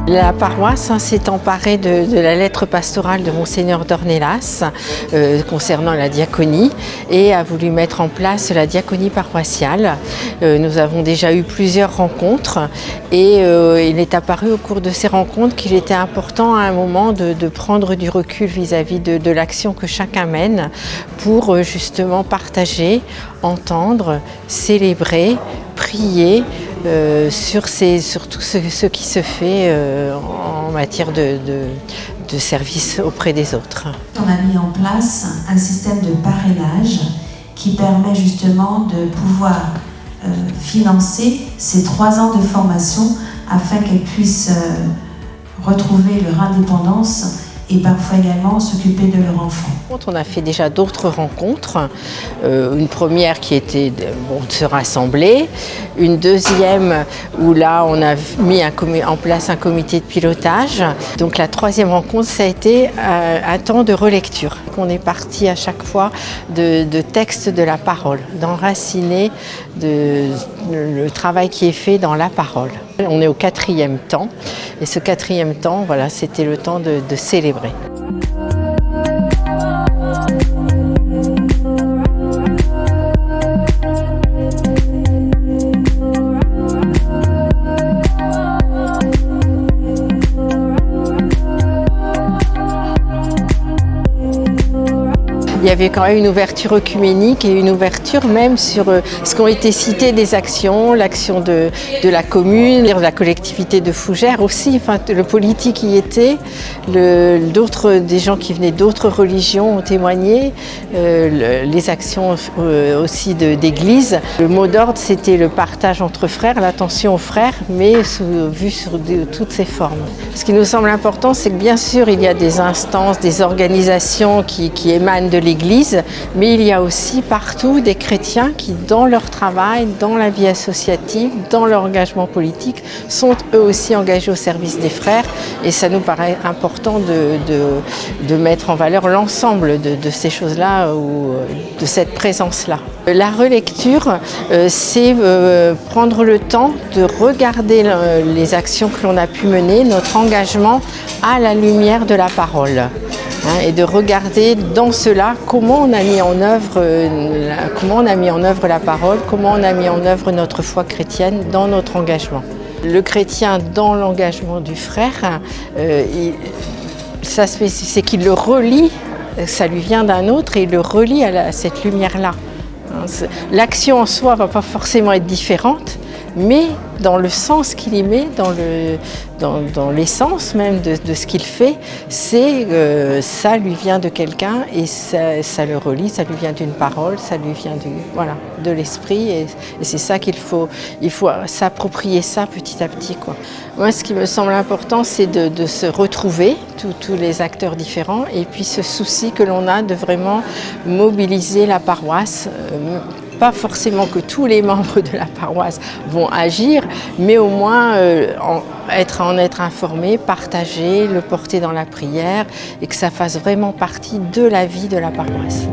La paroisse s'est emparée de la lettre pastorale de Monseigneur d'Ornelas concernant la diaconie et a voulu mettre en place la diaconie paroissiale. Nous avons déjà eu plusieurs rencontres et il est apparu au cours de ces rencontres qu'il était important à un moment de prendre du recul vis-à-vis de l'action que chacun mène pour justement partager, entendre, célébrer, prier sur tout ce qui se fait en matière de service auprès des autres. On a mis en place un système de parrainage qui permet justement de pouvoir financer ces 3 ans de formation afin qu'elles puissent retrouver leur indépendance et parfois également s'occuper de leur enfant. On a fait déjà d'autres rencontres, une première qui était de se rassembler, une deuxième où là on a mis en place un comité de pilotage. Donc la 3e rencontre, ça a été un temps de relecture. On est parti à chaque fois de textes de la parole, d'enraciner le travail qui est fait dans la parole. On est au 4e temps et ce 4e temps, voilà, c'était le temps de célébrer. Il y avait quand même une ouverture œcuménique et une ouverture même sur ce qu'ont été citées des actions, l'action de la commune, de la collectivité de Fougères aussi, enfin, le politique y était, des gens qui venaient d'autres religions ont témoigné, les actions aussi d'église. Le mot d'ordre, c'était le partage entre frères, l'attention aux frères, mais vu sur toutes ses formes. Ce qui nous semble important, c'est que bien sûr, il y a des instances, des organisations qui émanent de l'Église, mais il y a aussi partout des chrétiens qui, dans leur travail, dans la vie associative, dans leur engagement politique, sont eux aussi engagés au service des frères. Et ça nous paraît important de mettre en valeur l'ensemble de ces choses-là ou de cette présence-là. La relecture, c'est prendre le temps de regarder les actions que l'on a pu mener, notre engagement à la lumière de la parole. Et de regarder dans cela comment on a mis en œuvre la parole, comment on a mis en œuvre notre foi chrétienne dans notre engagement. Le chrétien dans l'engagement du frère, c'est qu'il le relie, ça lui vient d'un autre et il le relie à cette lumière-là. L'action en soi ne va pas forcément être différente, mais dans le sens qu'il y met, dans l'essence même de ce qu'il fait, ça lui vient de quelqu'un et ça le relie, ça lui vient d'une parole, ça lui vient de l'esprit et c'est ça il faut s'approprier ça petit à petit, quoi. Moi, ce qui me semble important, c'est de se retrouver, tous les acteurs différents, et puis ce souci que l'on a de vraiment mobiliser la paroisse. Pas forcément que tous les membres de la paroisse vont agir, mais au moins en être informés, partager, le porter dans la prière et que ça fasse vraiment partie de la vie de la paroisse.